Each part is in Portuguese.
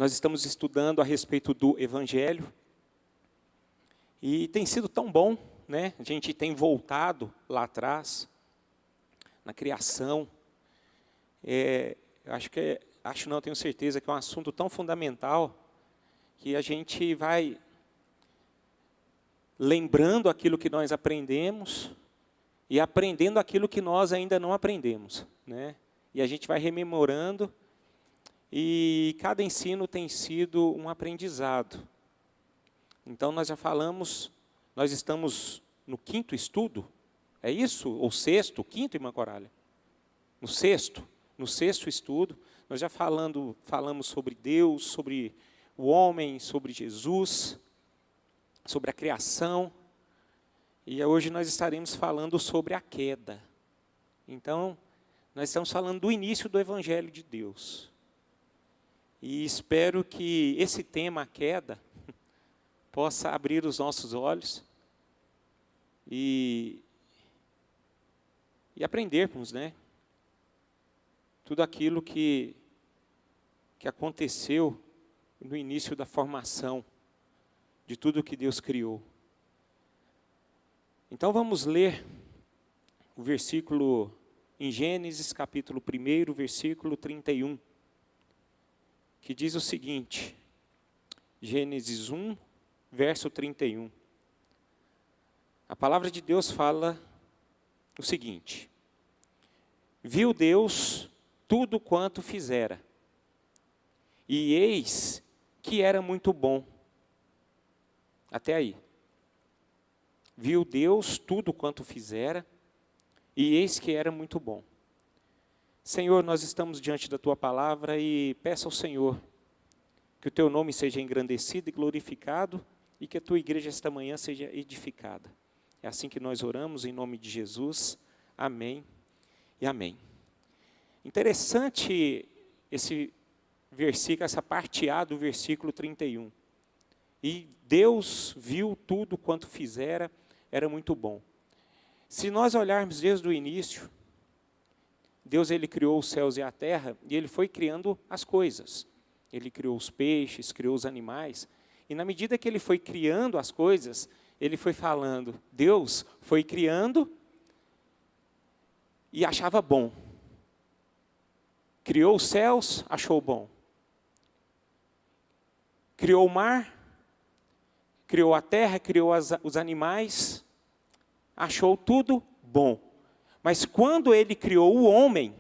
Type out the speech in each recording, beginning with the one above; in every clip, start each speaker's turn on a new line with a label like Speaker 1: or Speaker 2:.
Speaker 1: Nós estamos estudando a respeito do Evangelho. E tem sido tão bom, né? A gente tem voltado lá atrás, na criação. Tenho certeza que é um assunto tão fundamental, que a gente vai lembrando aquilo que nós aprendemos e aprendendo aquilo que nós ainda não aprendemos, né? E a gente vai rememorando, e cada ensino tem sido um aprendizado. Então, nós já falamos, nós estamos no 5º estudo, é isso? Ou 6º, 5º, irmã Corália? No 6º estudo, nós já falamos sobre Deus, sobre o homem, sobre Jesus, sobre a criação, e hoje nós estaremos falando sobre a queda. Então, nós estamos falando do início do Evangelho de Deus. E espero que esse tema, a queda, possa abrir os nossos olhos e aprendermos, né? Tudo aquilo que aconteceu no início da formação de tudo que Deus criou. Então vamos ler o versículo em Gênesis capítulo 1, versículo 31, que diz o seguinte, Gênesis 1, verso 31. A palavra de Deus fala o seguinte: viu Deus tudo quanto fizera, e eis que era muito bom. Até aí. Viu Deus tudo quanto fizera, e eis que era muito bom. Senhor, nós estamos diante da Tua palavra e peço ao Senhor que o Teu nome seja engrandecido e glorificado e que a Tua igreja esta manhã seja edificada. É assim que nós oramos em nome de Jesus. Amém e amém. Interessante esse versículo, essa parte A do versículo 31. E Deus viu tudo quanto fizera, era muito bom. Se nós olharmos desde o início, Deus ele criou os céus e a terra, e Ele foi criando as coisas. Ele criou os peixes, criou os animais, e na medida que Ele foi criando as coisas, Ele foi falando, Deus foi criando e achava bom. Criou os céus, achou bom. Criou o mar, criou a terra, criou os animais, achou tudo bom. Mas quando Ele criou o homem,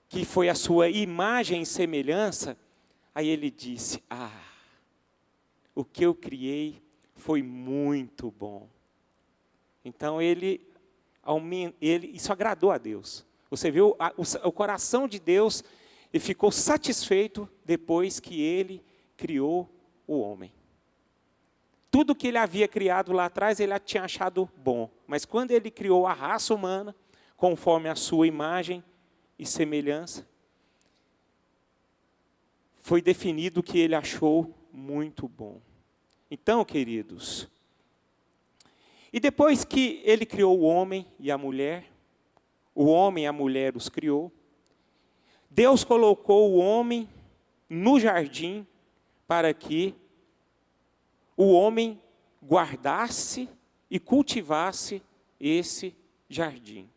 Speaker 1: que foi a sua imagem e semelhança, aí Ele disse, o que eu criei foi muito bom. Então isso agradou a Deus. Você viu o coração de Deus e ficou satisfeito depois que Ele criou o homem. Tudo que Ele havia criado lá atrás, Ele tinha achado bom. Mas quando Ele criou a raça humana, conforme a sua imagem e semelhança, foi definido que Ele achou muito bom. Então, queridos, e depois que Ele criou o homem e a mulher, o homem e a mulher os criou, Deus colocou o homem no jardim para que o homem guardasse e cultivasse esse jardim.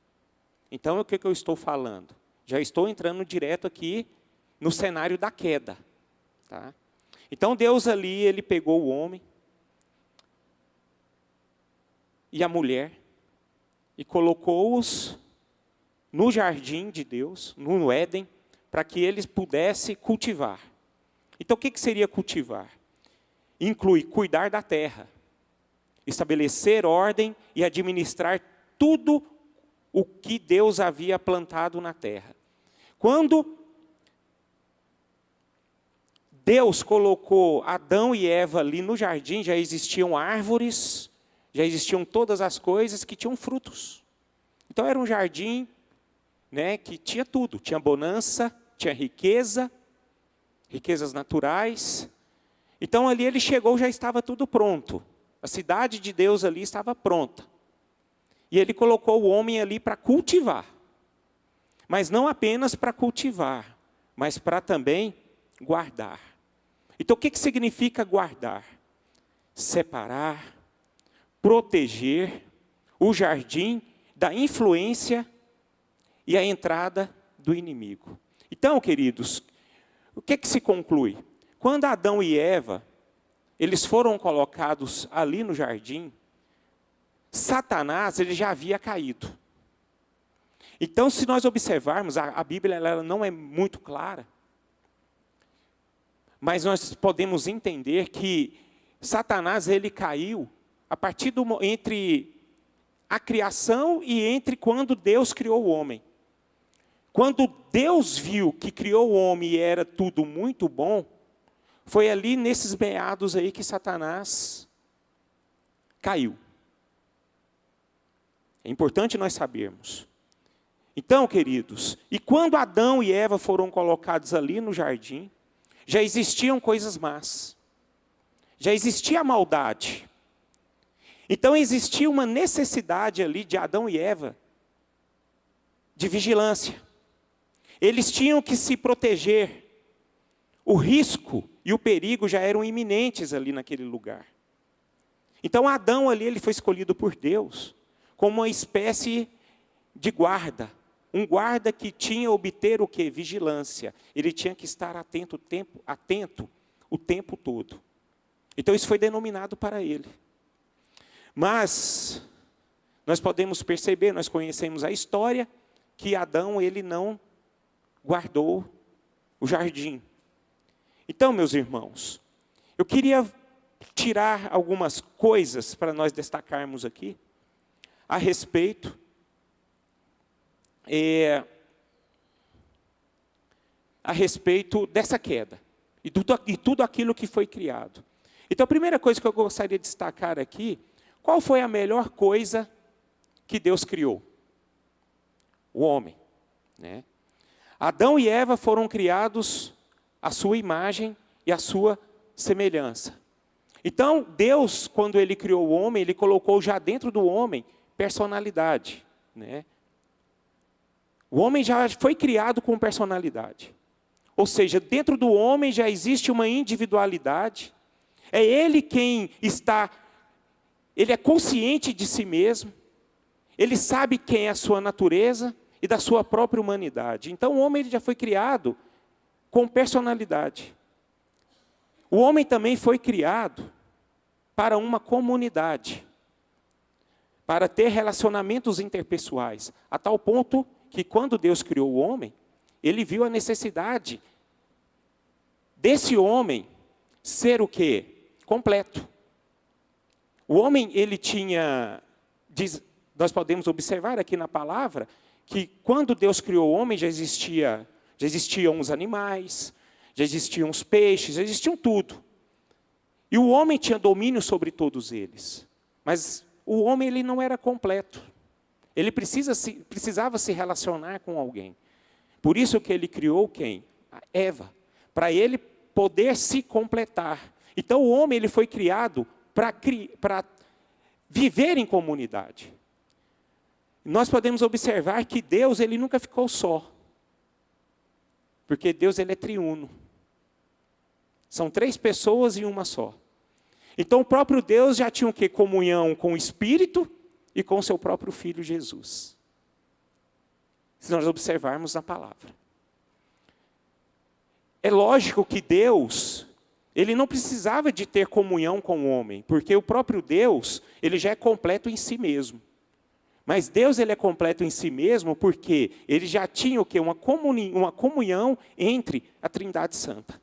Speaker 1: Então, o que eu estou falando? Já estou entrando direto aqui no cenário da queda. Tá? Então, Deus ali, Ele pegou o homem e a mulher e colocou-os no jardim de Deus, no Éden, para que eles pudessem cultivar. Então, o que seria cultivar? Inclui cuidar da terra, estabelecer ordem e administrar tudo o que Deus havia plantado na terra. Quando Deus colocou Adão e Eva ali no jardim, já existiam árvores, já existiam todas as coisas que tinham frutos. Então era um jardim, né, que tinha tudo, tinha bonança, tinha riqueza, riquezas naturais. Então ali ele chegou, já estava tudo pronto. A cidade de Deus ali estava pronta. E Ele colocou o homem ali para cultivar. Mas não apenas para cultivar, mas para também guardar. Então, o que significa guardar? Separar, proteger o jardim da influência e a entrada do inimigo. Então, queridos, o que se conclui? Quando Adão e Eva, eles foram colocados ali no jardim, Satanás, ele já havia caído. Então, se nós observarmos, a Bíblia ela não é muito clara, mas nós podemos entender que Satanás, ele caiu a partir entre a criação e entre quando Deus criou o homem. Quando Deus viu que criou o homem e era tudo muito bom, foi ali nesses meados aí que Satanás caiu. É importante nós sabermos. Então, queridos, e quando Adão e Eva foram colocados ali no jardim, já existiam coisas más. Já existia a maldade. Então existia uma necessidade ali de Adão e Eva de vigilância. Eles tinham que se proteger. O risco e o perigo já eram iminentes ali naquele lugar. Então Adão ali, ele foi escolhido por Deus como uma espécie de guarda. Um guarda que tinha a obter o quê? Vigilância. Ele tinha que estar atento o tempo todo. Então isso foi denominado para ele. Mas nós podemos perceber, nós conhecemos a história, que Adão ele não guardou o jardim. Então, meus irmãos, eu queria tirar algumas coisas para nós destacarmos aqui a respeito dessa queda e tudo aquilo que foi criado. Então, a primeira coisa que eu gostaria de destacar aqui, qual foi a melhor coisa que Deus criou? O homem, né? Adão e Eva foram criados à sua imagem e à sua semelhança. Então, Deus, quando Ele criou o homem, Ele colocou já dentro do homem personalidade, né? O homem já foi criado com personalidade. Ou seja, dentro do homem já existe uma individualidade. É ele quem está, ele é consciente de si mesmo. Ele sabe quem é a sua natureza e da sua própria humanidade. Então o homem ele já foi criado com personalidade. O homem também foi criado para uma comunidade, para ter relacionamentos interpessoais, a tal ponto que quando Deus criou o homem, Ele viu a necessidade desse homem ser o quê? Completo. O homem, ele tinha, nós podemos observar aqui na palavra, que quando Deus criou o homem já existiam os animais, já existiam os peixes, já existiam tudo. E o homem tinha domínio sobre todos eles. Mas o homem ele não era completo. Ele precisava se relacionar com alguém. Por isso que ele criou quem? A Eva. Para ele poder se completar. Então o homem ele foi criado para viver em comunidade. Nós podemos observar que Deus ele nunca ficou só. Porque Deus ele é triuno. São 3 pessoas em uma só. Então o próprio Deus já tinha o quê? Comunhão com o Espírito e com o seu próprio Filho Jesus. Se nós observarmos na palavra. É lógico que Deus, ele não precisava de ter comunhão com o homem, porque o próprio Deus, ele já é completo em si mesmo. Mas Deus ele é completo em si mesmo porque ele já tinha o quê? Uma comunhão entre a Trindade Santa.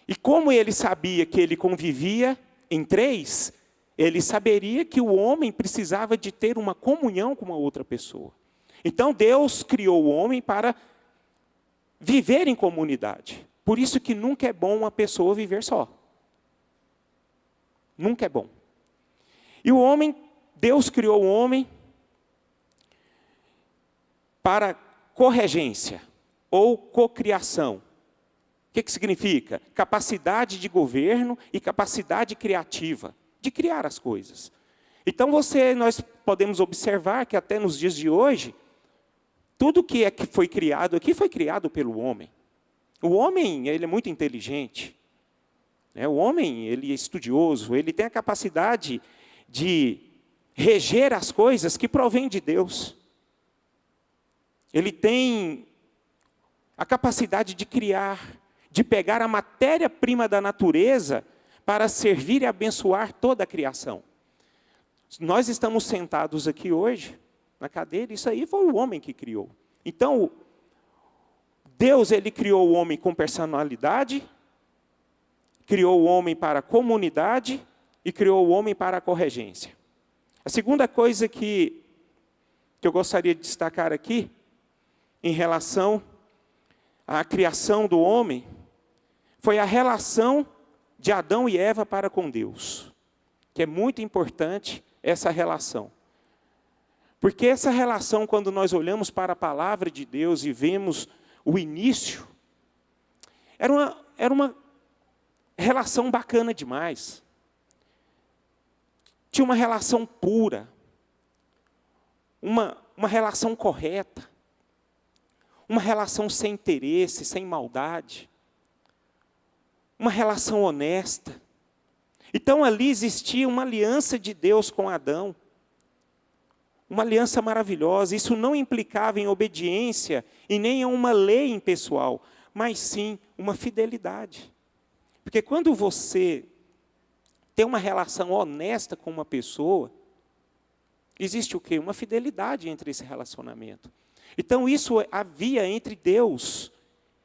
Speaker 1: E como ele sabia que ele convivia em 3, ele saberia que o homem precisava de ter uma comunhão com uma outra pessoa. Então Deus criou o homem para viver em comunidade. Por isso que nunca é bom uma pessoa viver só. Nunca é bom. E o homem, Deus criou o homem para corregência ou cocriação. O que significa? Capacidade de governo e capacidade criativa, de criar as coisas. Então nós podemos observar que até nos dias de hoje, tudo que foi criado aqui foi criado pelo homem. O homem, ele é muito inteligente. O homem, ele é estudioso, ele tem a capacidade de reger as coisas que provêm de Deus. Ele tem a capacidade de criar, de pegar a matéria-prima da natureza para servir e abençoar toda a criação. Nós estamos sentados aqui hoje, na cadeira, isso aí foi o homem que criou. Então, Deus, ele criou o homem com personalidade, criou o homem para a comunidade e criou o homem para a corregência. A segunda coisa que eu gostaria de destacar aqui, em relação à criação do homem, foi a relação de Adão e Eva para com Deus, que é muito importante essa relação. Porque essa relação, quando nós olhamos para a palavra de Deus e vemos o início, era uma relação bacana demais. Tinha uma relação pura, uma relação correta, uma relação sem interesse, sem maldade, uma relação honesta. Então ali existia uma aliança de Deus com Adão, uma aliança maravilhosa. Isso não implicava em obediência e nem em uma lei impessoal, mas sim uma fidelidade. Porque quando você tem uma relação honesta com uma pessoa, existe o quê? Uma fidelidade entre esse relacionamento. Então isso havia entre Deus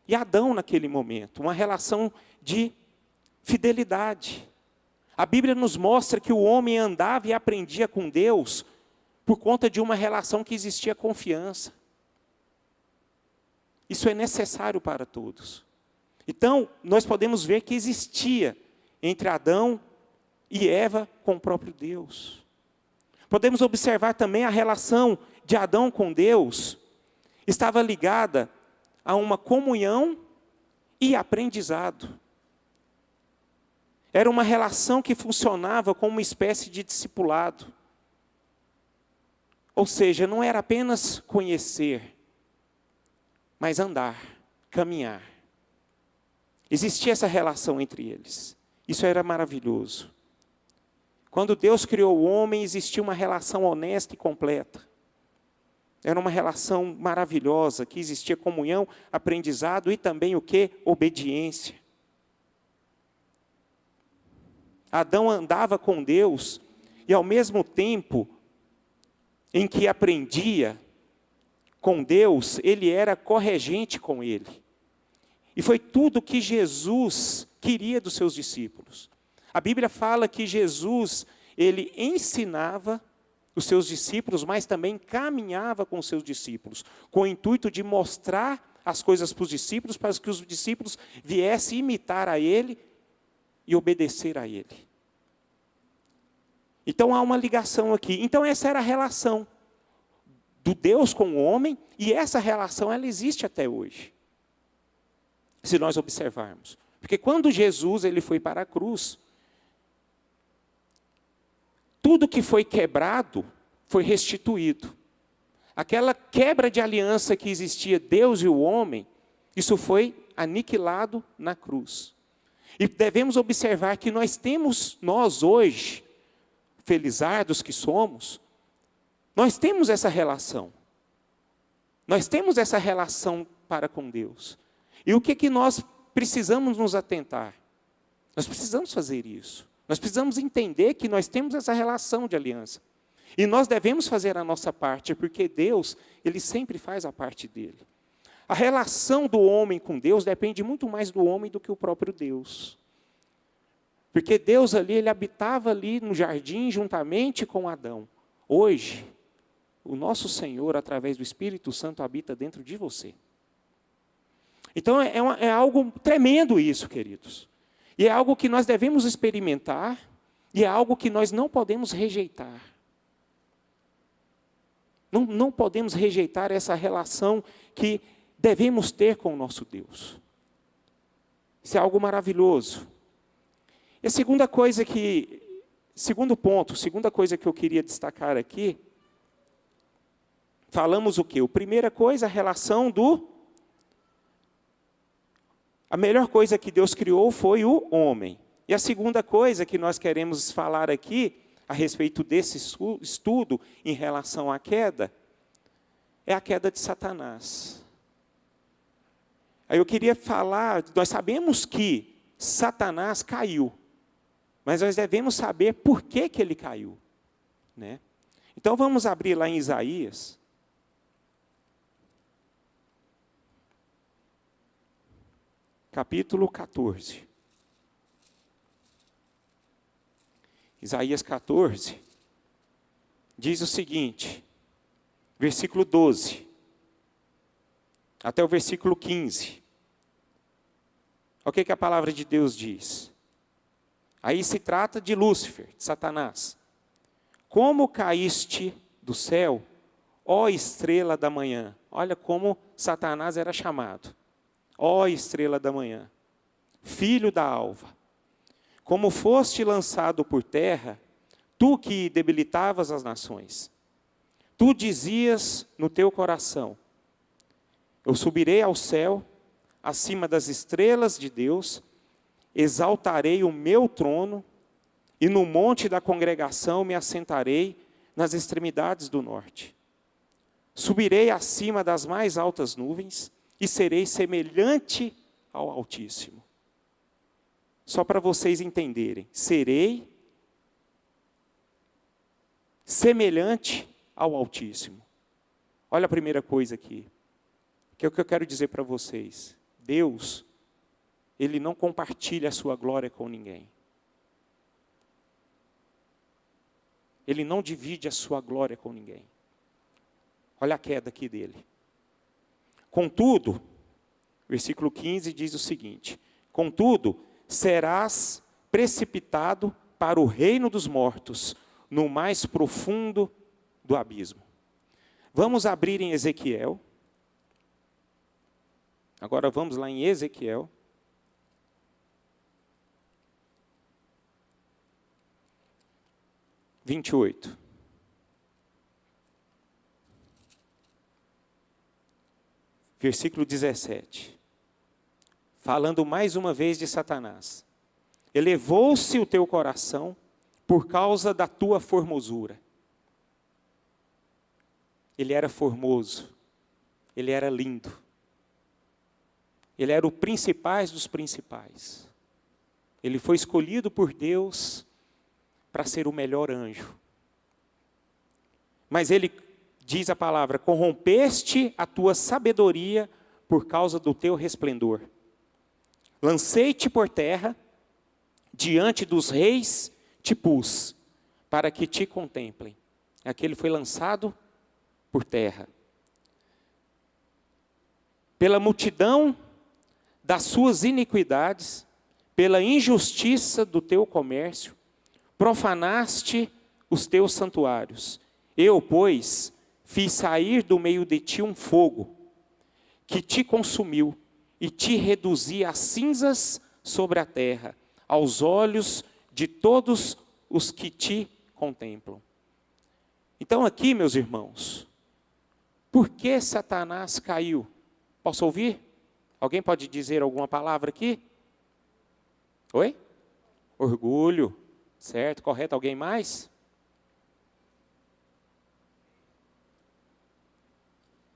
Speaker 1: e Adão naquele momento, uma relação de fidelidade. A Bíblia nos mostra que o homem andava e aprendia com Deus por conta de uma relação que existia confiança. Isso é necessário para todos. Então, nós podemos ver que existia entre Adão e Eva com o próprio Deus. Podemos observar também a relação de Adão com Deus estava ligada a uma comunhão e aprendizado. Era uma relação que funcionava como uma espécie de discipulado. Ou seja, não era apenas conhecer, mas andar, caminhar. Existia essa relação entre eles. Isso era maravilhoso. Quando Deus criou o homem, existia uma relação honesta e completa. Era uma relação maravilhosa, que existia comunhão, aprendizado e também o quê? Obediência. Adão andava com Deus e ao mesmo tempo em que aprendia com Deus, ele era corregente com ele. E foi tudo que Jesus queria dos seus discípulos. A Bíblia fala que Jesus, ele ensinava os seus discípulos, mas também caminhava com os seus discípulos, com o intuito de mostrar as coisas para os discípulos, para que os discípulos viessem imitar a ele e obedecer a ele. Então há uma ligação aqui. Então essa era a relação do Deus com o homem, e essa relação ela existe até hoje. Se nós observarmos. Porque quando Jesus ele foi para a cruz, tudo que foi quebrado foi restituído. Aquela quebra de aliança que existia Deus e o homem, isso foi aniquilado na cruz. E devemos observar que nós hoje, felizardos que somos, nós temos essa relação. Nós temos essa relação para com Deus. E o que nós precisamos nos atentar? Nós precisamos fazer isso. Nós precisamos entender que nós temos essa relação de aliança. E nós devemos fazer a nossa parte, porque Deus, ele sempre faz a parte dele. A relação do homem com Deus depende muito mais do homem do que o próprio Deus. Porque Deus ali, ele habitava ali no jardim juntamente com Adão. Hoje, o nosso Senhor, através do Espírito Santo, habita dentro de você. Então é algo tremendo isso, queridos. E é algo que nós devemos experimentar, e é algo que nós não podemos rejeitar. Não podemos rejeitar essa relação que devemos ter com o nosso Deus. Isso é algo maravilhoso. E a segunda coisa segundo coisa que eu queria destacar aqui, falamos o quê? A primeira coisa, a relação A melhor coisa que Deus criou foi o homem. E a segunda coisa que nós queremos falar aqui, a respeito desse estudo em relação à queda, é a queda de Satanás. Aí eu queria falar, nós sabemos que Satanás caiu, mas nós devemos saber por que ele caiu, né? Então vamos abrir lá em Isaías. Capítulo 14. Isaías 14 diz o seguinte, versículo 12, até o versículo 15. Olha o que a palavra de Deus diz. Aí se trata de Lúcifer, de Satanás. Como caíste do céu, ó estrela da manhã. Olha como Satanás era chamado. Ó estrela da manhã, filho da alva. Como foste lançado por terra, tu que debilitavas as nações. Tu dizias no teu coração, eu subirei ao céu, acima das estrelas de Deus, exaltarei o meu trono, e no monte da congregação me assentarei nas extremidades do norte. Subirei acima das mais altas nuvens, e serei semelhante ao Altíssimo. Só para vocês entenderem, serei semelhante ao Altíssimo. Olha a primeira coisa aqui, que é o que eu quero dizer para vocês. Deus, Ele não compartilha a sua glória com ninguém. Ele não divide a sua glória com ninguém. Olha a queda aqui dele. Contudo, versículo 15 diz o seguinte, contudo, serás precipitado para o reino dos mortos, no mais profundo do abismo. Vamos abrir em Ezequiel. Agora vamos lá em Ezequiel. (28). Versículo 17. Falando mais uma vez de Satanás. Elevou-se o teu coração por causa da tua formosura. Ele era formoso. Ele era lindo. Ele era o principais dos principais. Ele foi escolhido por Deus para ser o melhor anjo. Mas ele, diz a palavra, corrompeste a tua sabedoria por causa do teu resplendor. Lancei-te por terra, diante dos reis te pus, para que te contemplem. Aquele foi lançado por terra. Pela multidão das suas iniquidades, pela injustiça do teu comércio, profanaste os teus santuários. Eu, pois, fiz sair do meio de ti um fogo, que te consumiu, e te reduzi a cinzas sobre a terra, aos olhos de todos os que te contemplam. Então aqui, meus irmãos, por que Satanás caiu? Posso ouvir? Alguém pode dizer alguma palavra aqui? Oi? Orgulho, certo, correto. Alguém mais?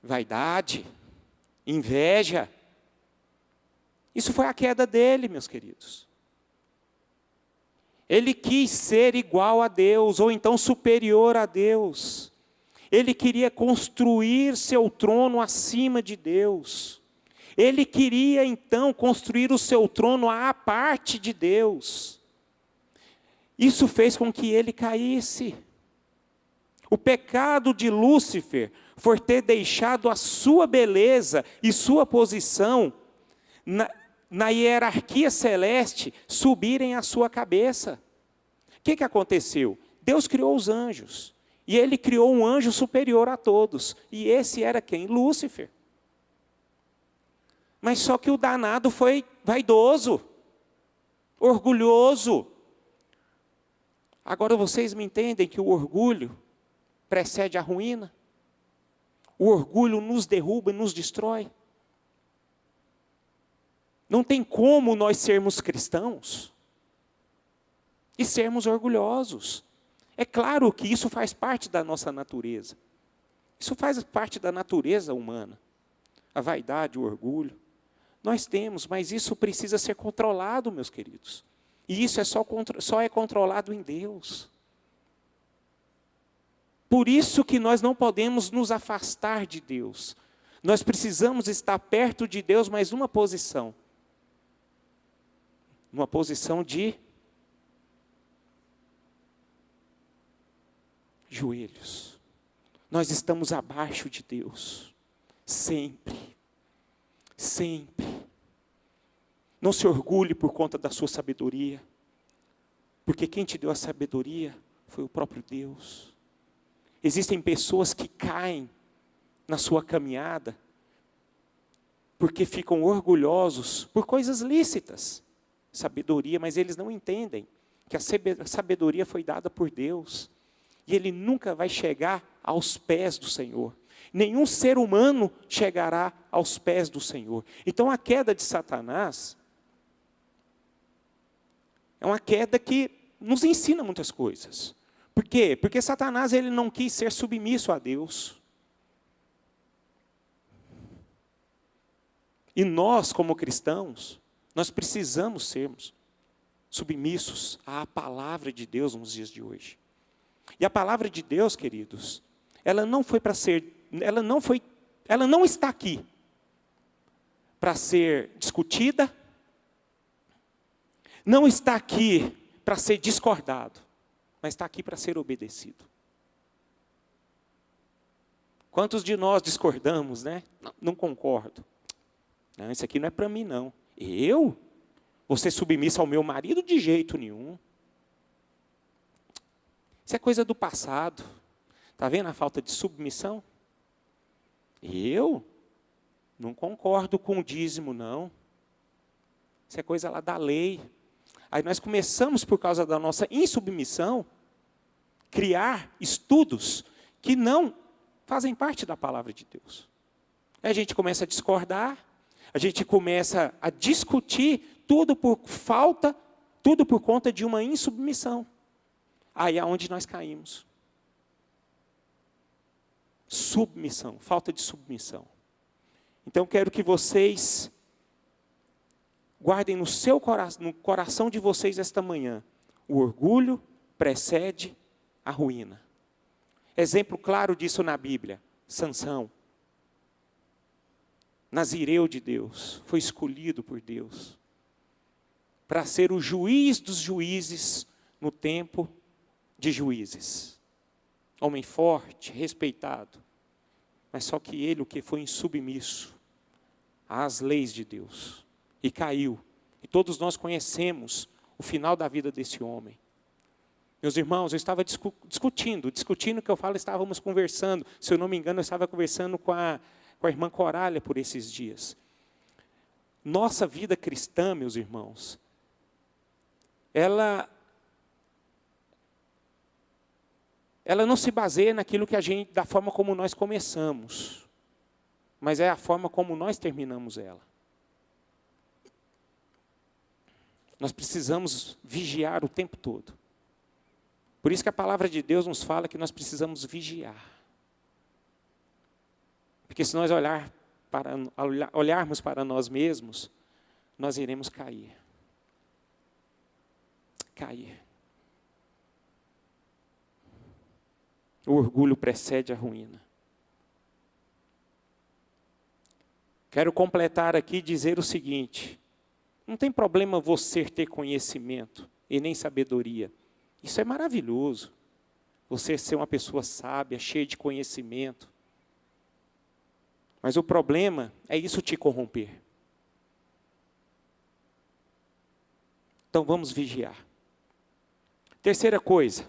Speaker 1: Vaidade, inveja. Isso foi a queda dele, meus queridos. Ele quis ser igual a Deus, ou então superior a Deus. Ele queria construir seu trono acima de Deus. Ele queria então construir o seu trono à parte de Deus. Isso fez com que ele caísse. O pecado de Lúcifer foi ter deixado a sua beleza e sua posição na hierarquia celeste subirem à sua cabeça. O que aconteceu? Deus criou os anjos. E Ele criou um anjo superior a todos. E esse era quem? Lúcifer. Mas só que o danado foi vaidoso, orgulhoso. Agora vocês me entendem que o orgulho precede a ruína? O orgulho nos derruba e nos destrói. Não tem como nós sermos cristãos e sermos orgulhosos. É claro que isso faz parte da nossa natureza. Isso faz parte da natureza humana. A vaidade, o orgulho. Nós temos, mas isso precisa ser controlado, meus queridos. E isso só é controlado em Deus. Por isso que nós não podemos nos afastar de Deus. Nós precisamos estar perto de Deus, mas numa posição. Numa posição de joelhos. Nós estamos abaixo de Deus. Sempre. Sempre. Não se orgulhe por conta da sua sabedoria. Porque quem te deu a sabedoria foi o próprio Deus. Existem pessoas que caem na sua caminhada porque ficam orgulhosos por coisas lícitas. Sabedoria, mas eles não entendem que a sabedoria foi dada por Deus. E ele nunca vai chegar aos pés do Senhor. Nenhum ser humano chegará aos pés do Senhor. Então a queda de Satanás é uma queda que nos ensina muitas coisas. Por quê? Porque Satanás ele não quis ser submisso a Deus. E nós, como cristãos, nós precisamos sermos submissos à palavra de Deus nos dias de hoje. E a palavra de Deus, queridos, ela não está aqui para ser discutida, não está aqui para ser discordado, mas está aqui para ser obedecido. Quantos de nós discordamos, né? Não concordo. Não, isso aqui não é para mim, não. Eu? Vou ser submissa ao meu marido de jeito nenhum. Isso é coisa do passado. Está vendo a falta de submissão? Eu não concordo com o dízimo, não. Isso é coisa lá da lei. Aí nós começamos, por causa da nossa insubmissão, criar estudos que não fazem parte da palavra de Deus. Aí a gente começa a discordar, a gente começa a discutir tudo por conta de uma insubmissão. Aí é onde nós caímos. Submissão, falta de submissão. Então eu quero que vocês guardem no coração de vocês esta manhã. O orgulho precede a ruína. Exemplo claro disso na Bíblia, Sansão. Nazireu de Deus, foi escolhido por Deus para ser o juiz dos juízes no tempo de juízes. Homem forte, respeitado, mas só que ele, o que foi insubmisso às leis de Deus, e caiu. E todos nós conhecemos o final da vida desse homem. Meus irmãos, eu estava discutindo que eu falo, estávamos conversando, se eu não me engano, eu estava conversando com a irmã Corália por esses dias. Nossa vida cristã, meus irmãos, ela não se baseia naquilo que da forma como nós começamos, mas é a forma como nós terminamos ela. Nós precisamos vigiar o tempo todo. Por isso que a palavra de Deus nos fala que nós precisamos vigiar. Porque se nós olharmos para nós mesmos, nós iremos cair. Cair. O orgulho precede a ruína. Quero completar aqui e dizer o seguinte: não tem problema você ter conhecimento e nem sabedoria. Isso é maravilhoso. Você ser uma pessoa sábia, cheia de conhecimento. Mas o problema é isso te corromper. Então vamos vigiar. Terceira coisa,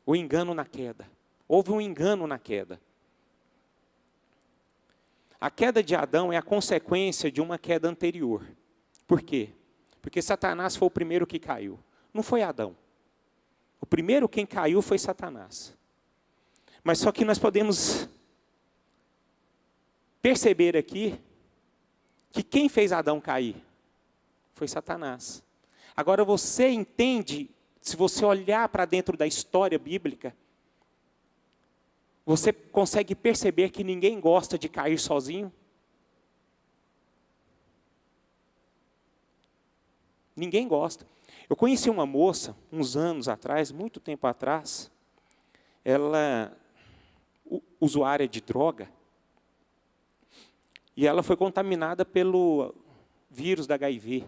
Speaker 1: o engano na queda. Houve um engano na queda. A queda de Adão é a consequência de uma queda anterior. Por quê? Porque Satanás foi o primeiro que caiu. Não foi Adão. O primeiro quem caiu foi Satanás. Mas só que nós podemos perceber aqui que quem fez Adão cair? Foi Satanás. Agora você entende, se você olhar para dentro da história bíblica, você consegue perceber que ninguém gosta de cair sozinho? Ninguém gosta. Eu conheci uma moça, uns anos atrás, muito tempo atrás, ela, usuária de droga, e ela foi contaminada pelo vírus da HIV.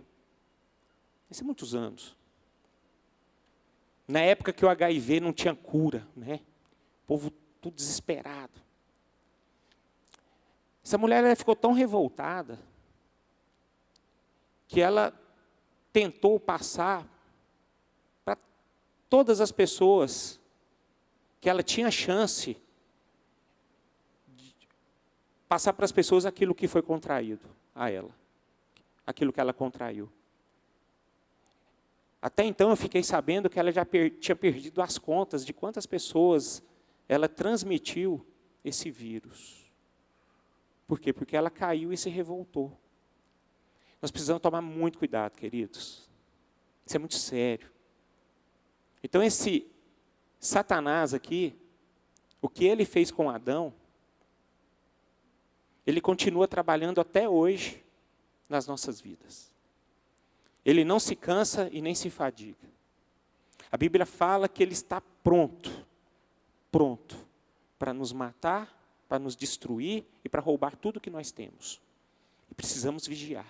Speaker 1: Isso há muitos anos. Na época que o HIV não tinha cura, né? O povo tudo desesperado. Essa mulher ela ficou tão revoltada que ela tentou passar para todas as pessoas que ela tinha chance de passar para as pessoas aquilo que foi contraído a ela, aquilo que ela contraiu. Até então eu fiquei sabendo que ela já tinha perdido as contas de quantas pessoas ela transmitiu esse vírus. Por quê? Porque ela caiu e se revoltou. Nós precisamos tomar muito cuidado, queridos. Isso é muito sério. Então esse Satanás aqui, o que ele fez com Adão, ele continua trabalhando até hoje nas nossas vidas. Ele não se cansa e nem se fadiga. A Bíblia fala que ele está pronto para nos matar, para nos destruir e para roubar tudo que nós temos. E precisamos vigiar.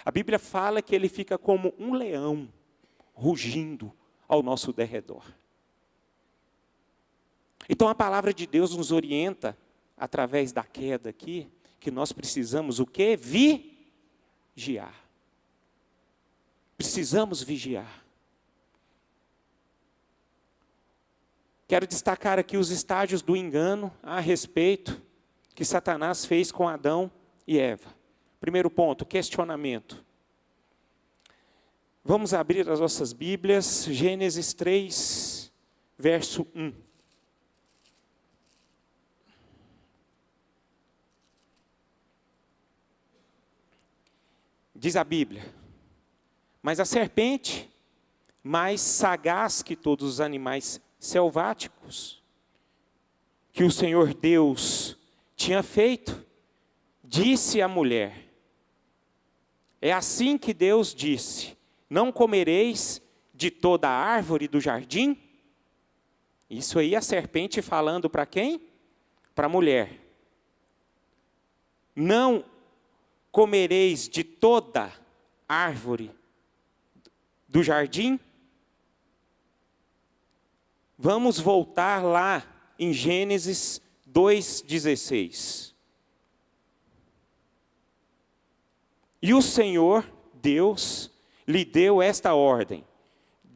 Speaker 1: A Bíblia fala que ele fica como um leão, rugindo ao nosso derredor. Então a palavra de Deus nos orienta, através da queda aqui, que nós precisamos o quê? Vigiar. Precisamos vigiar. Quero destacar aqui os estágios do engano a respeito que Satanás fez com Adão e Eva. Primeiro ponto, questionamento. Vamos abrir as nossas Bíblias, Gênesis 3, verso 1. Diz a Bíblia: mas a serpente, mais sagaz que todos os animais selváticos, que o Senhor Deus tinha feito, disse à mulher, é assim que Deus disse, não comereis de toda a árvore do jardim? Isso aí a serpente falando para quem? Para a mulher. Não comereis de toda árvore do jardim? Vamos voltar lá em Gênesis 2,16. E o Senhor, Deus, lhe deu esta ordem: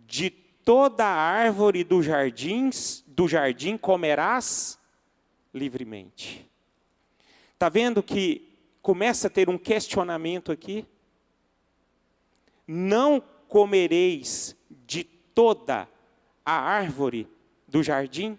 Speaker 1: de toda árvore do jardim comerás livremente. Está vendo que começa a ter um questionamento aqui? Não comereis de toda a árvore do jardim?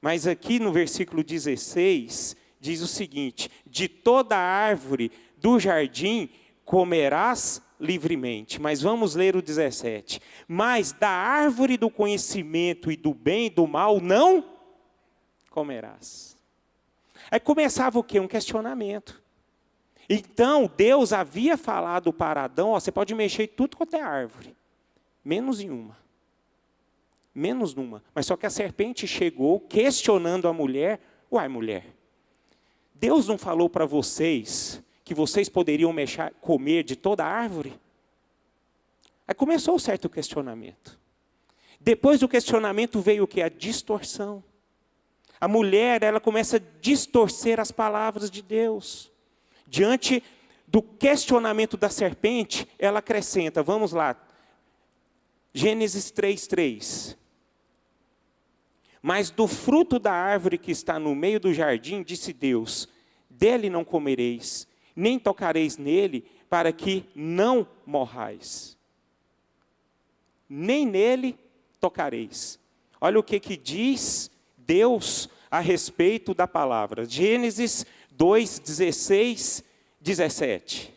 Speaker 1: Mas aqui no versículo 16, diz o seguinte: de toda a árvore do jardim comerás livremente. Mas vamos ler o 17. Mas da árvore do conhecimento e do bem e do mal não comerás. Aí começava o quê? Um questionamento. Então, Deus havia falado para Adão, ó, você pode mexer em tudo quanto é árvore, menos em uma. Menos numa. Mas só que a serpente chegou questionando a mulher, uai mulher, Deus não falou para vocês que vocês poderiam comer de toda a árvore? Aí começou um certo questionamento. Depois do questionamento veio o que? A distorção. A mulher, ela começa a distorcer as palavras de Deus. Diante do questionamento da serpente, ela acrescenta, vamos lá, Gênesis 3:3. Mas do fruto da árvore que está no meio do jardim, disse Deus, dele não comereis, nem tocareis nele, para que não morrais. Nem nele tocareis. Olha o que diz Deus a respeito da palavra. Gênesis 2:16, 17.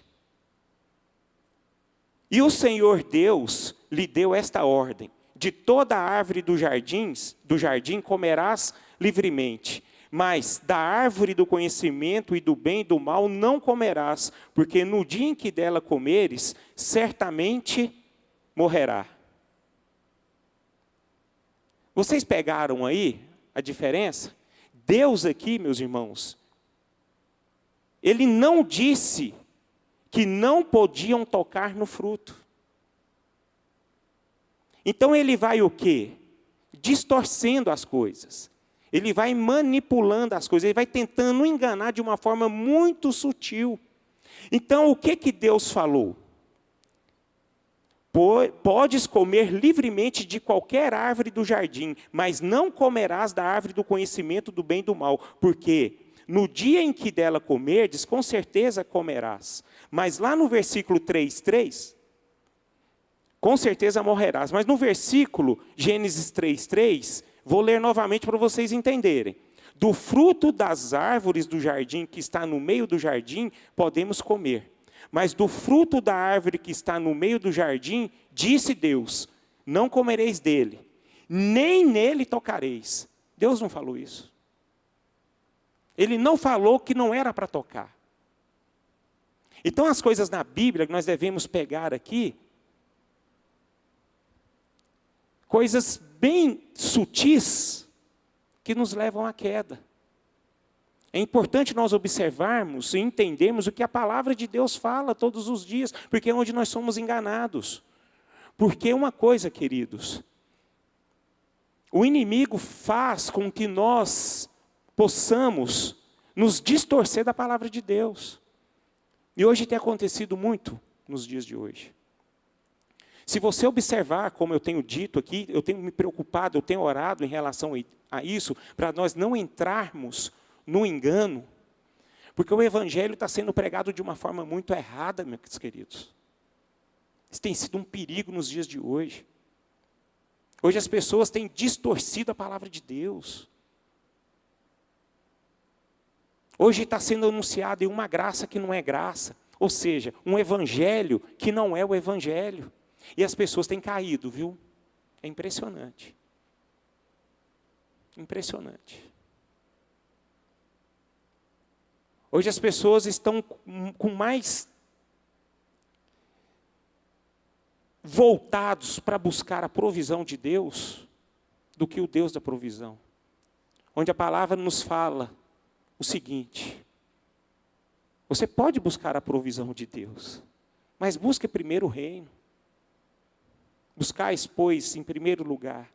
Speaker 1: E o Senhor Deus lhe deu esta ordem: de toda a árvore do jardim comerás livremente, mas da árvore do conhecimento e do bem e do mal não comerás, porque no dia em que dela comeres, certamente morrerá. Vocês pegaram aí a diferença? Deus aqui, meus irmãos, Ele não disse que não podiam tocar no fruto. Então Ele vai o quê? Distorcendo as coisas. Ele vai manipulando as coisas, Ele vai tentando enganar de uma forma muito sutil. Então o que Deus falou? Podes comer livremente de qualquer árvore do jardim, mas não comerás da árvore do conhecimento do bem e do mal, porque no dia em que dela comerdes, com certeza comerás. Mas lá no versículo 3:3, com certeza morrerás. Mas no versículo Gênesis 3:3, vou ler novamente para vocês entenderem. Do fruto das árvores do jardim que está no meio do jardim, podemos comer. Mas do fruto da árvore que está no meio do jardim, disse Deus, não comereis dele, nem nele tocareis. Deus não falou isso. Ele não falou que não era para tocar. Então as coisas na Bíblia que nós devemos pegar aqui, coisas bem sutis, que nos levam à queda. É importante nós observarmos e entendermos o que a palavra de Deus fala todos os dias, porque é onde nós somos enganados. Porque uma coisa, queridos, o inimigo faz com que nós possamos nos distorcer da palavra de Deus. E hoje tem acontecido muito nos dias de hoje. Se você observar, como eu tenho dito aqui, eu tenho me preocupado, eu tenho orado em relação a isso, para nós não entrarmos no engano, porque o evangelho está sendo pregado de uma forma muito errada, meus queridos. Isso tem sido um perigo nos dias de hoje. Hoje as pessoas têm distorcido a palavra de Deus. Hoje está sendo anunciado em uma graça que não é graça, ou seja, um evangelho que não é o evangelho. E as pessoas têm caído, viu? É impressionante. Impressionante. Hoje as pessoas estão com mais voltados para buscar a provisão de Deus do que o Deus da provisão. Onde a palavra nos fala o seguinte: você pode buscar a provisão de Deus, mas busque primeiro o reino. Buscais, pois, em primeiro lugar,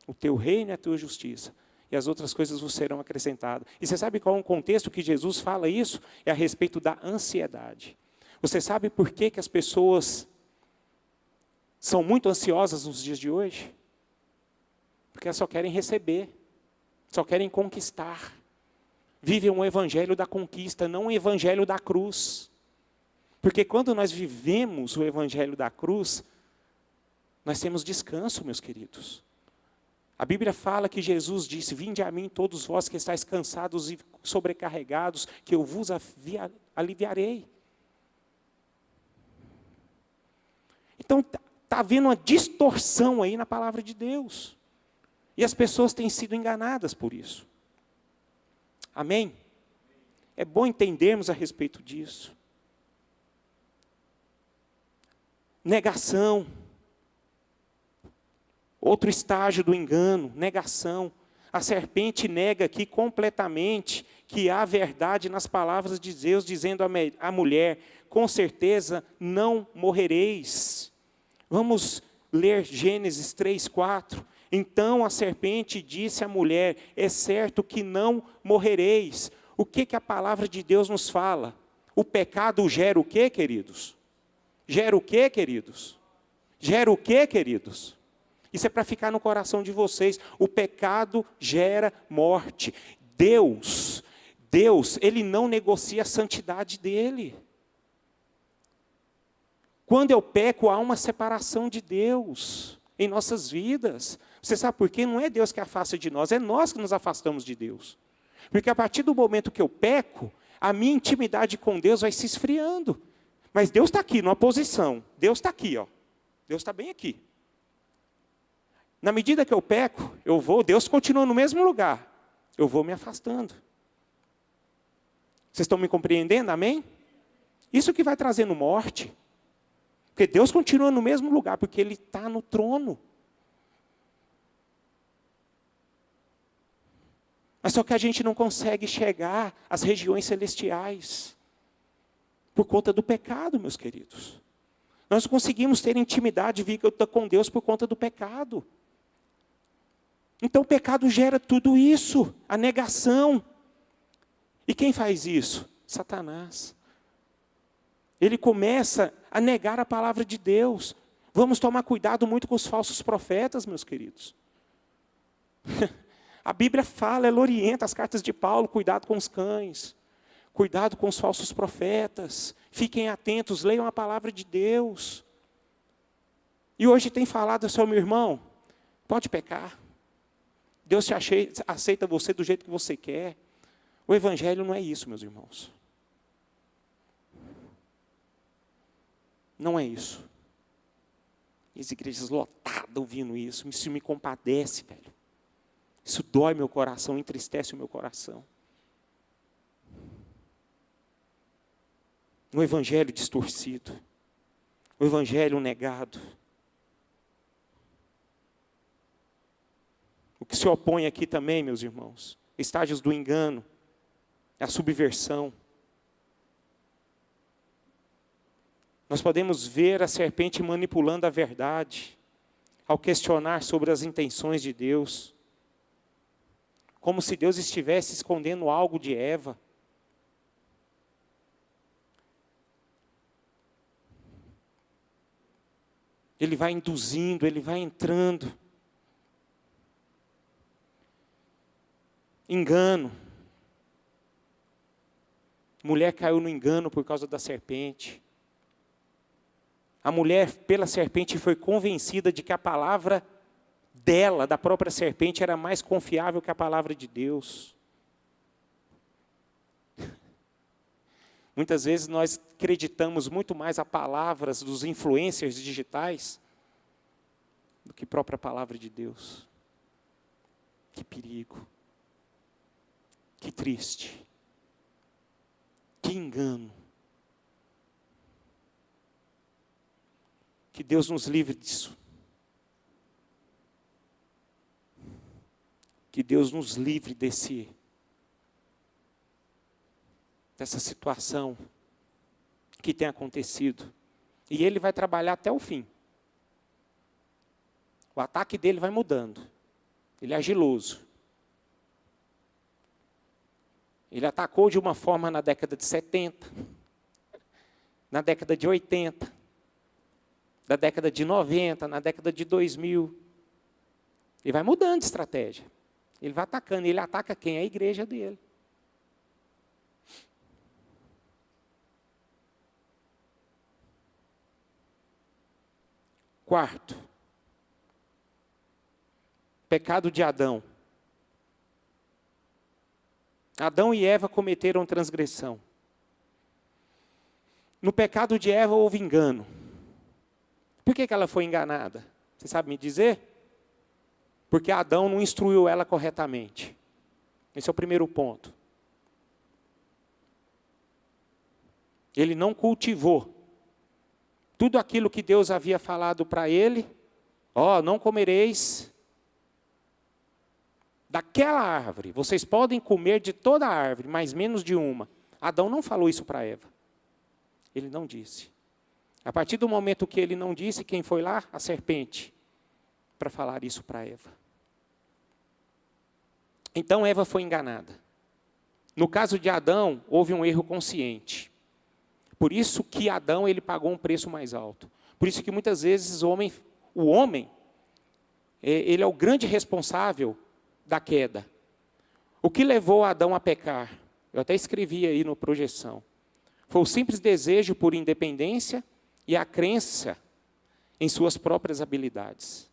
Speaker 1: o teu reino e a tua justiça, e as outras coisas vos serão acrescentadas. E você sabe qual é o contexto que Jesus fala isso? É a respeito da ansiedade. Você sabe por que as pessoas são muito ansiosas nos dias de hoje? Porque elas só querem receber, só querem conquistar. Vivem um evangelho da conquista, não um evangelho da cruz. Porque quando nós vivemos o evangelho da cruz, nós temos descanso, meus queridos. A Bíblia fala que Jesus disse: vinde a mim todos vós que estáis cansados e sobrecarregados, que eu vos aliviarei. Então está havendo uma distorção aí na palavra de Deus. E as pessoas têm sido enganadas por isso. Amém? É bom entendermos a respeito disso. Negação. Outro estágio do engano, negação. A serpente nega aqui completamente que há verdade nas palavras de Deus, dizendo à mulher: com certeza não morrereis. Vamos ler Gênesis 3:4. Então a serpente disse à mulher: é certo que não morrereis. O que a palavra de Deus nos fala? O pecado gera o quê, queridos? Gera o quê, queridos? Gera o quê, queridos? Isso é para ficar no coração de vocês. O pecado gera morte. Deus, Ele não negocia a santidade dEle. Quando eu peco, há uma separação de Deus em nossas vidas. Você sabe por quê? Não é Deus que afasta de nós, é nós que nos afastamos de Deus. Porque a partir do momento que eu peco, a minha intimidade com Deus vai se esfriando. Mas Deus está aqui, numa posição. Deus está aqui, ó. Deus está bem aqui. Na medida que eu peco, Deus continua no mesmo lugar. Eu vou me afastando. Vocês estão me compreendendo? Amém? Isso que vai trazendo morte. Porque Deus continua no mesmo lugar, porque Ele está no trono. Mas só que a gente não consegue chegar às regiões celestiais. Por conta do pecado, meus queridos. Nós conseguimos ter intimidade vida com Deus por conta do pecado. Então o pecado gera tudo isso, a negação. E quem faz isso? Satanás. Ele começa a negar a palavra de Deus. Vamos tomar cuidado muito com os falsos profetas, meus queridos. A Bíblia fala, ela orienta as cartas de Paulo, cuidado com os cães. Cuidado com os falsos profetas. Fiquem atentos, leiam a palavra de Deus. E hoje tem falado assim, meu irmão, pode pecar. Deus aceita você do jeito que você quer. O Evangelho não é isso, meus irmãos. Não é isso. E as igrejas lotadas ouvindo isso, isso me compadece, velho. Isso dói meu coração, entristece o meu coração. Um evangelho distorcido. Um evangelho negado. O que se opõe aqui também, meus irmãos, estágios do engano, a subversão. Nós podemos ver a serpente manipulando a verdade, ao questionar sobre as intenções de Deus, como se Deus estivesse escondendo algo de Eva. Ele vai induzindo, ele vai entrando. Engano. Mulher caiu no engano por causa da serpente. A mulher, pela serpente, foi convencida de que a palavra dela, da própria serpente, era mais confiável que a palavra de Deus. Muitas vezes nós acreditamos muito mais a palavras dos influencers digitais do que a própria palavra de Deus. Que perigo. Que triste. Que engano. Que Deus nos livre disso. Que Deus nos livre dessa situação que tem acontecido. E Ele vai trabalhar até o fim. O ataque dele vai mudando. Ele é agiloso. Ele atacou de uma forma na década de 70, na década de 80, na década de 90, na década de 2000. Ele vai mudando de estratégia. Ele vai atacando. Ele ataca quem? A igreja dele. Quarto, pecado de Adão. Adão e Eva cometeram transgressão. No pecado de Eva houve engano. Por que ela foi enganada? Você sabe me dizer? Porque Adão não instruiu ela corretamente. Esse é o primeiro ponto. Ele não cultivou tudo aquilo que Deus havia falado para ele. Não comereis daquela árvore. Vocês podem comer de toda a árvore, mas menos de uma. Adão não falou isso para Eva. Ele não disse. A partir do momento que ele não disse, quem foi lá? A serpente. Para falar isso para Eva. Então Eva foi enganada. No caso de Adão, houve um erro consciente. Por isso que Adão ele pagou um preço mais alto. Por isso que muitas vezes o homem, ele é o grande responsável da queda. O que levou Adão a pecar? Eu até escrevi aí no projeção. Foi o simples desejo por independência e a crença em suas próprias habilidades.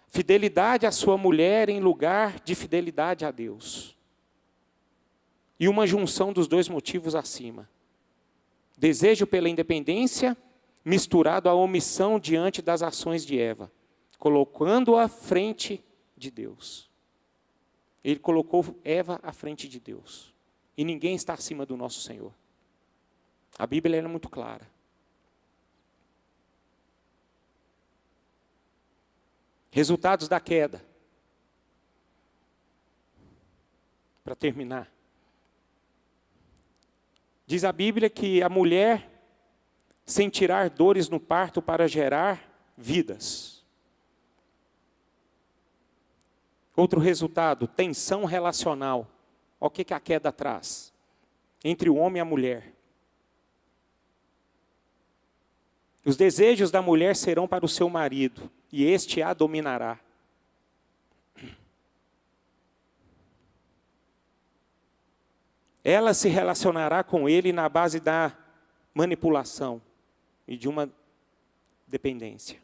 Speaker 1: Fidelidade à sua mulher em lugar de fidelidade a Deus. e uma junção dos dois motivos acima. Desejo pela independência, misturado à omissão diante das ações de Eva, colocando-a à frente de Deus. Ele colocou Eva à frente de Deus. E ninguém está acima do nosso Senhor. A Bíblia é muito clara. Resultados da queda. Para terminar. Diz a Bíblia que a mulher sentirá dores no parto para gerar vidas. Outro resultado, tensão relacional. Olha o que a queda traz. Entre o homem e a mulher. Os desejos da mulher serão para o seu marido, e este a dominará. Ela se relacionará com ele na base da manipulação e de uma dependência.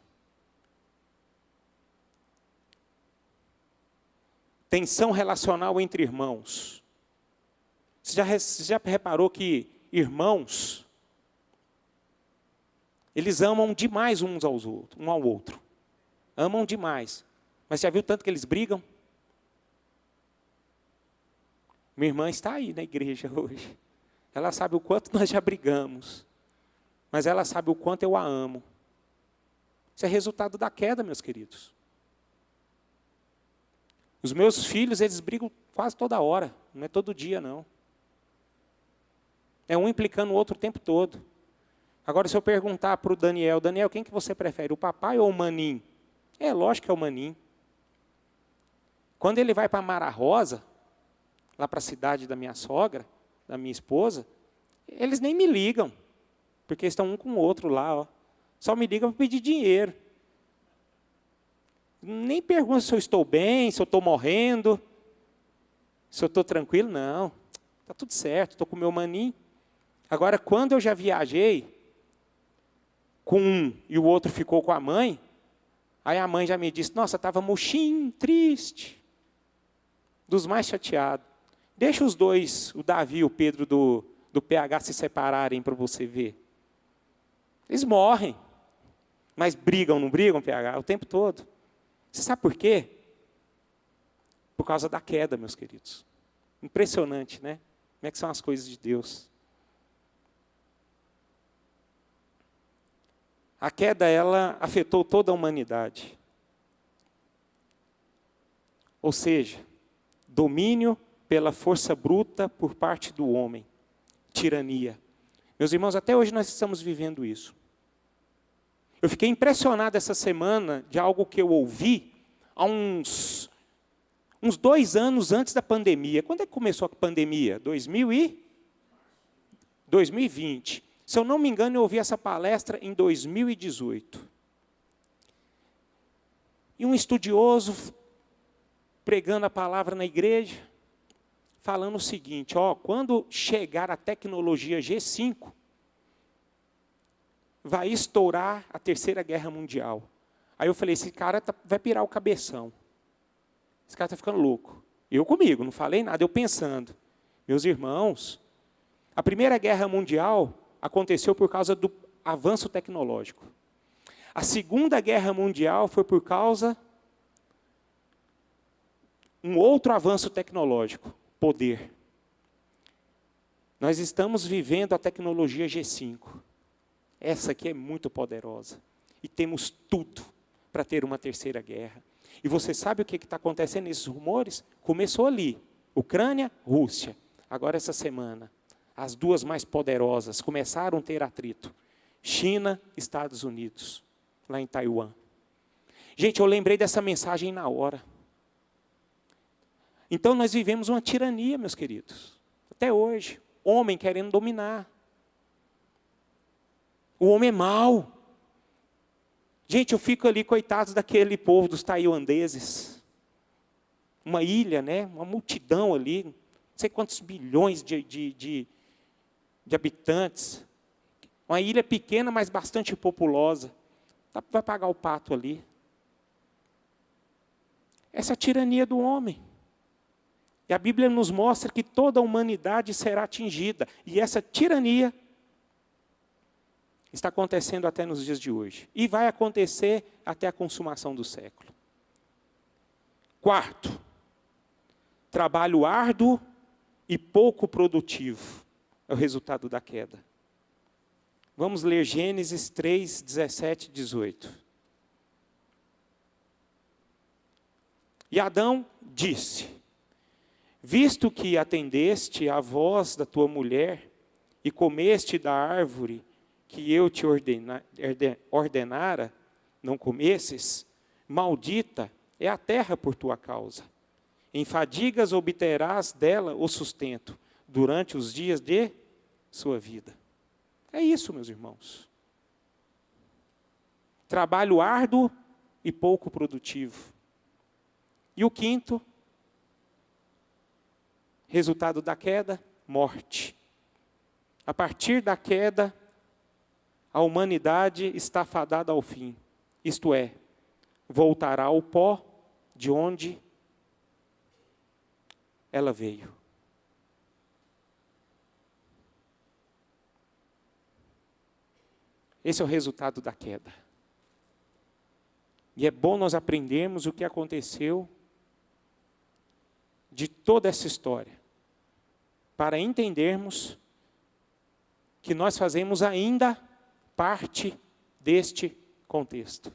Speaker 1: Tensão relacional entre irmãos. Você já reparou que irmãos, eles amam demais um ao outro. Amam demais. Mas já viu tanto que eles brigam? Minha irmã está aí na igreja hoje. Ela sabe o quanto nós já brigamos. Mas ela sabe o quanto eu a amo. Isso é resultado da queda, meus queridos. Os meus filhos, eles brigam quase toda hora. Não é todo dia, não. É um implicando o outro o tempo todo. Agora, se eu perguntar para o Daniel, Daniel, quem que você prefere, o papai ou o maninho? É lógico que é o maninho. Quando ele vai para Mara Rosa, lá para a cidade da minha sogra, da minha esposa, eles nem me ligam, porque estão um com o outro lá, ó. Só me ligam para pedir dinheiro. Nem perguntam se eu estou bem, se eu estou morrendo, se eu estou tranquilo, não. Está tudo certo, estou com o meu maninho. Agora, quando eu já viajei, com um e o outro ficou com a mãe, aí a mãe já me disse, nossa, estava murchinho, triste, dos mais chateados. Deixa os dois, o Davi e o Pedro do PH se separarem para você ver. Eles morrem, mas brigam, não brigam, PH, o tempo todo. Você sabe por quê? Por causa da queda, meus queridos. Impressionante, né? Como é que são as coisas de Deus. A queda, ela afetou toda a humanidade. Ou seja, domínio pela força bruta por parte do homem. Tirania. Meus irmãos, até hoje nós estamos vivendo isso. Eu fiquei impressionado essa semana de algo que eu ouvi há uns 2 anos antes da pandemia. Quando é que começou a pandemia? 2020. Se eu não me engano, eu ouvi essa palestra em 2018. E um estudioso pregando a palavra na igreja, falando o seguinte, ó, quando chegar a tecnologia G5, vai estourar a Terceira Guerra Mundial. Aí eu falei, esse cara vai pirar o cabeção. Esse cara está ficando louco. Eu comigo, não falei nada, eu pensando. Meus irmãos, a Primeira Guerra Mundial aconteceu por causa do avanço tecnológico. A Segunda Guerra Mundial foi por causa um outro avanço tecnológico, poder. Nós estamos vivendo a tecnologia G5. Essa aqui é muito poderosa. E temos tudo para ter uma terceira guerra. E você sabe o que está acontecendo nesses rumores? Começou ali, Ucrânia, Rússia. Agora essa semana, as duas mais poderosas começaram a ter atrito. China, Estados Unidos, lá em Taiwan. Gente, eu lembrei dessa mensagem na hora. Então nós vivemos uma tirania, meus queridos. Até hoje, homem querendo dominar. O homem é mau. Gente, eu fico ali, coitados daquele povo dos tailandeses. Uma ilha, né? Uma multidão ali, não sei quantos bilhões de habitantes. Uma ilha pequena, mas bastante populosa. Vai pagar o pato ali. Essa é a tirania do homem. E a Bíblia nos mostra que toda a humanidade será atingida. E essa tirania está acontecendo até nos dias de hoje. E vai acontecer até a consumação do século. Quarto, trabalho árduo e pouco produtivo é o resultado da queda. Vamos ler Gênesis 3, 17 e 18. E Adão disse: visto que atendeste à voz da tua mulher e comeste da árvore que eu te ordenara, não comesses, maldita é a terra por tua causa. Em fadigas obterás dela o sustento durante os dias de sua vida. É isso, meus irmãos. Trabalho árduo e pouco produtivo. E o quinto, resultado da queda, morte. A partir da queda, a humanidade está fadada ao fim. Isto é, voltará ao pó de onde ela veio. Esse é o resultado da queda. E é bom nós aprendermos o que aconteceu de toda essa história, para entendermos que nós fazemos ainda parte deste contexto.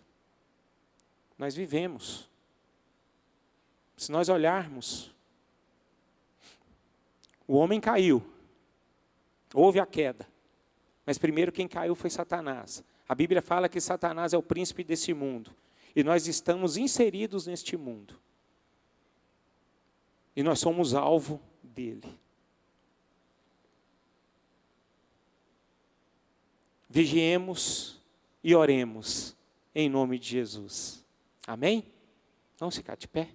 Speaker 1: Nós vivemos. Se nós olharmos, o homem caiu, houve a queda, mas primeiro quem caiu foi Satanás. A Bíblia fala que Satanás é o príncipe desse mundo, e nós estamos inseridos neste mundo. E nós somos alvo dele. Vigiemos e oremos em nome de Jesus. Amém? Vamos ficar de pé?